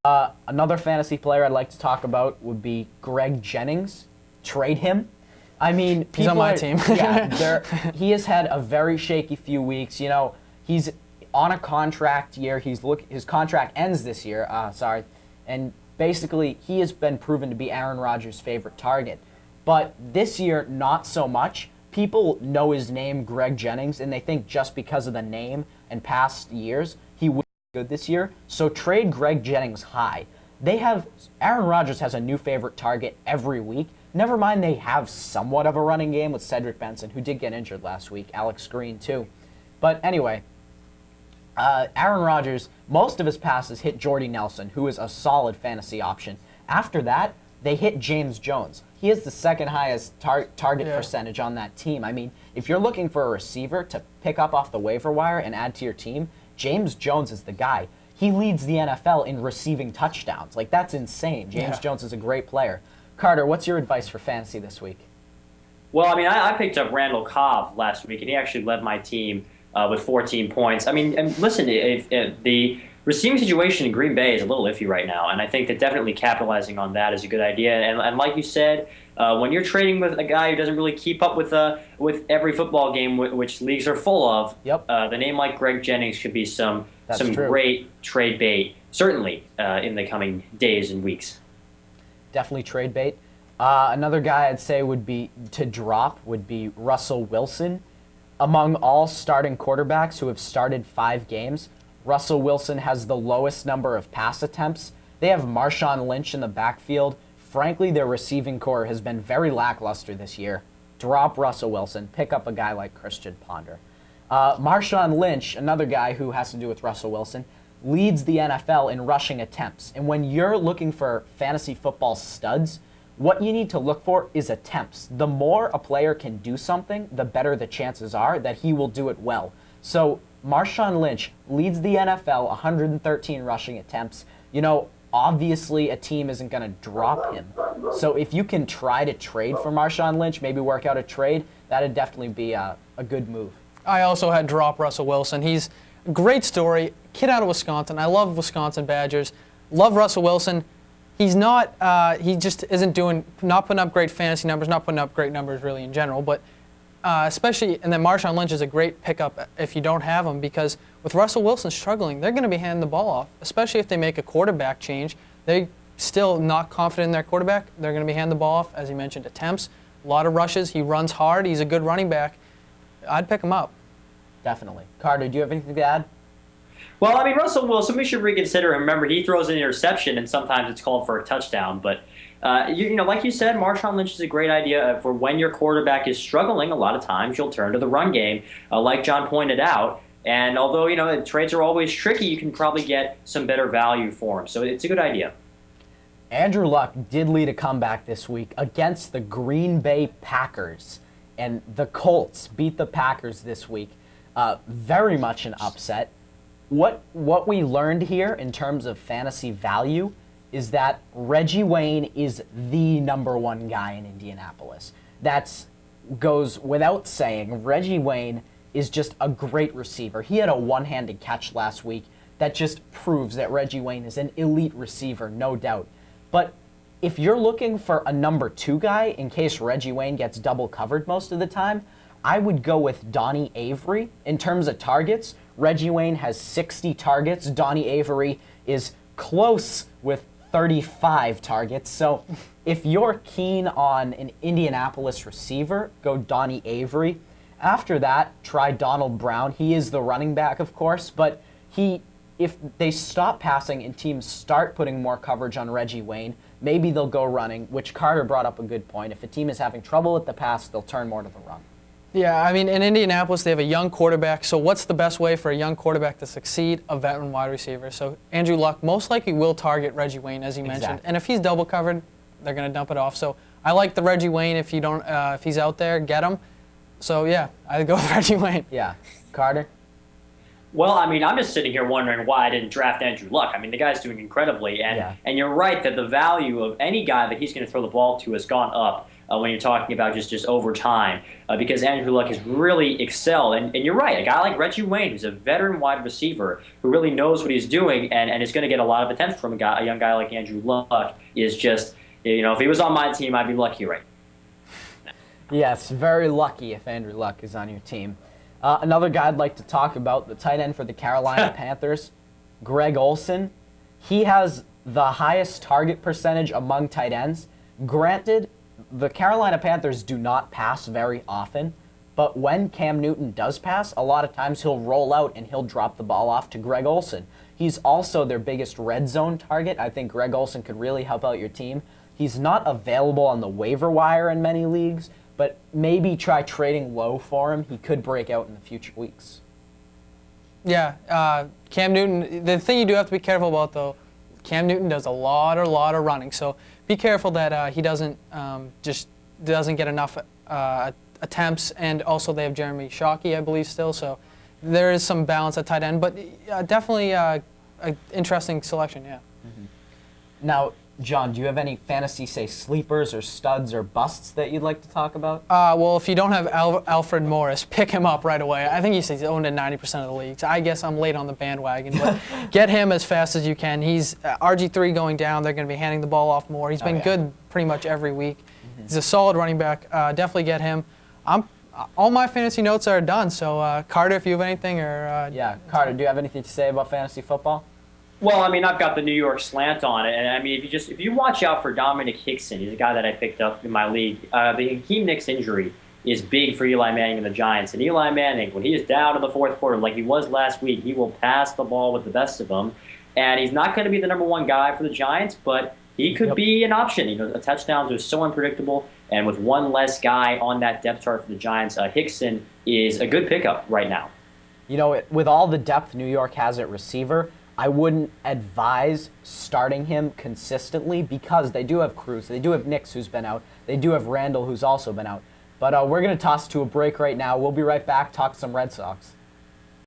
Another fantasy player I'd like to talk about would be Greg Jennings. Trade him. I mean, He's on my team. Yeah, he has had a very shaky few weeks. You know, he's on a contract year. His contract ends this year. And basically he has been proven to be Aaron Rodgers' favorite target. But this year, not so much. People know his name, Greg Jennings, and they think just because of the name and past years, he would be good this year. So trade Greg Jennings high. Aaron Rodgers has a new favorite target every week. Never mind they have somewhat of a running game with Cedric Benson, who did get injured last week, Alex Green too. But anyway, Aaron Rodgers, most of his passes hit Jordy Nelson, who is a solid fantasy option. After that, they hit James Jones. He has the second highest target percentage on that team. I mean, if you're looking for a receiver to pick up off the waiver wire and add to your team, James Jones is the guy. He leads the NFL in receiving touchdowns. Like, that's insane. James Jones is a great player. Carter, what's your advice for fantasy this week? Well, I mean, I picked up Randall Cobb last week, and he actually led my team with 14 points. I mean, and listen, if the receiving situation in Green Bay is a little iffy right now, and I think that definitely capitalizing on that is a good idea. And like you said, when you're trading with a guy who doesn't really keep up with every football game, which leagues are full of, the name like Greg Jennings could be some great trade bait, certainly in the coming days and weeks. Definitely trade bait. Another guy I'd say would be Russell Wilson. Among all starting quarterbacks who have started 5 games, Russell Wilson has the lowest number of pass attempts. They have Marshawn Lynch in the backfield. Frankly, their receiving core has been very lackluster this year. Drop Russell Wilson. Pick up a guy like Christian Ponder. Marshawn Lynch, another guy who has to do with Russell Wilson, leads the NFL in rushing attempts. And when you're looking for fantasy football studs, what you need to look for is attempts. The more a player can do something, the better the chances are that he will do it well. So Marshawn Lynch leads the NFL, 113 rushing attempts. You know, obviously a team isn't going to drop him. So if you can try to trade for Marshawn Lynch, maybe work out a trade, that'd definitely be a good move. I also had drop Russell Wilson. He's a great story. Kid out of Wisconsin. I love Wisconsin Badgers. Love Russell Wilson. He's not, he just isn't not putting up great fantasy numbers, not putting up great numbers really in general, but especially, and then Marshawn Lynch is a great pickup if you don't have him, because with Russell Wilson struggling, they're going to be handing the ball off, especially if they make a quarterback change. They still not confident in their quarterback. They're going to be handing the ball off, as you mentioned, attempts, a lot of rushes. He runs hard. He's a good running back. I'd pick him up. Definitely. Carter, do you have anything to add? Well, I mean, Russell Wilson, we should reconsider him. Remember, he throws an interception, and sometimes it's called for a touchdown. But, you know, like you said, Marshawn Lynch is a great idea for when your quarterback is struggling. A lot of times you'll turn to the run game, like John pointed out. And although, you know, trades are always tricky, you can probably get some better value for him. So it's a good idea. Andrew Luck did lead a comeback this week against the Green Bay Packers. And the Colts beat the Packers this week. Very much an upset. What we learned here in terms of fantasy value is that Reggie Wayne is the #1 guy in Indianapolis. That goes without saying. Reggie Wayne is just a great receiver. He had a one-handed catch last week that just proves that Reggie Wayne is an elite receiver, no doubt. But if you're looking for a #2 guy in case Reggie Wayne gets double covered most of the time, I would go with Donnie Avery. In terms of targets, Reggie Wayne has 60 targets. Donnie Avery is close with 35 targets. So if you're keen on an Indianapolis receiver, go Donnie Avery. After that, try Donald Brown. He is the running back, of course, but if they stop passing and teams start putting more coverage on Reggie Wayne, maybe they'll go running, which Carter brought up a good point. If a team is having trouble with the pass, they'll turn more to the run. Yeah, I mean, in Indianapolis, they have a young quarterback. So what's the best way for a young quarterback to succeed? A veteran wide receiver. So Andrew Luck most likely will target Reggie Wayne, as you mentioned. And if he's double covered, they're going to dump it off. So I like the Reggie Wayne. If you don't, if he's out there, get him. So yeah, I'd go with Reggie Wayne. Yeah, Carter. Well, I mean, I'm just sitting here wondering why I didn't draft Andrew Luck. I mean, the guy's doing incredibly, and you're right that the value of any guy that he's going to throw the ball to has gone up when you're talking about just over time, because Andrew Luck has really excelled. And you're right, a guy like Reggie Wayne, who's a veteran wide receiver who really knows what he's doing and is going to get a lot of attention from a young guy like Andrew Luck, is just, if he was on my team, I'd be lucky right now. Yes, very lucky if Andrew Luck is on your team. Another guy I'd like to talk about, the tight end for the Carolina Panthers, Greg Olsen. He has the highest target percentage among tight ends. Granted, the Carolina Panthers do not pass very often, but when Cam Newton does pass, a lot of times he'll roll out and he'll drop the ball off to Greg Olsen. He's also their biggest red zone target. I think Greg Olsen could really help out your team. He's not available on the waiver wire in many leagues, but maybe try trading low for him. He could break out in the future weeks. Yeah, Cam Newton, the thing you do have to be careful about, though, Cam Newton does a lot of running, so be careful that he doesn't get enough attempts, and also they have Jeremy Shockey, I believe, still, so there is some balance at tight end, but definitely an interesting selection, yeah. Mm-hmm. Now, John, do you have any fantasy, say, sleepers or studs or busts that you'd like to talk about? Well, if you don't have Alfred Morris, pick him up right away. I think he's owned in 90% of the leagues. I guess I'm late on the bandwagon, but get him as fast as you can. He's RG3 going down. They're going to be handing the ball off more. He's been good pretty much every week. Mm-hmm. He's a solid running back. Definitely get him. All my fantasy notes are done, so Carter, if you have anything, or... Yeah, Carter, do you have anything to say about fantasy football? Well, I mean, I've got the New York slant on it, and I mean, if you watch out for Dominic Hickson, he's a guy that I picked up in my league. The Hakeem Nicks injury is big for Eli Manning and the Giants, and Eli Manning, when he is down in the fourth quarter, like he was last week, he will pass the ball with the best of them, and he's not going to be the number one guy for the Giants, but he could be an option. The touchdowns are so unpredictable, and with one less guy on that depth chart for the Giants, Hickson is a good pickup right now. With all the depth New York has at receiver, I wouldn't advise starting him consistently because they do have Cruz, they do have Nicks who's been out, they do have Randall who's also been out. But we're going to toss to a break right now. We'll be right back, talk some Red Sox.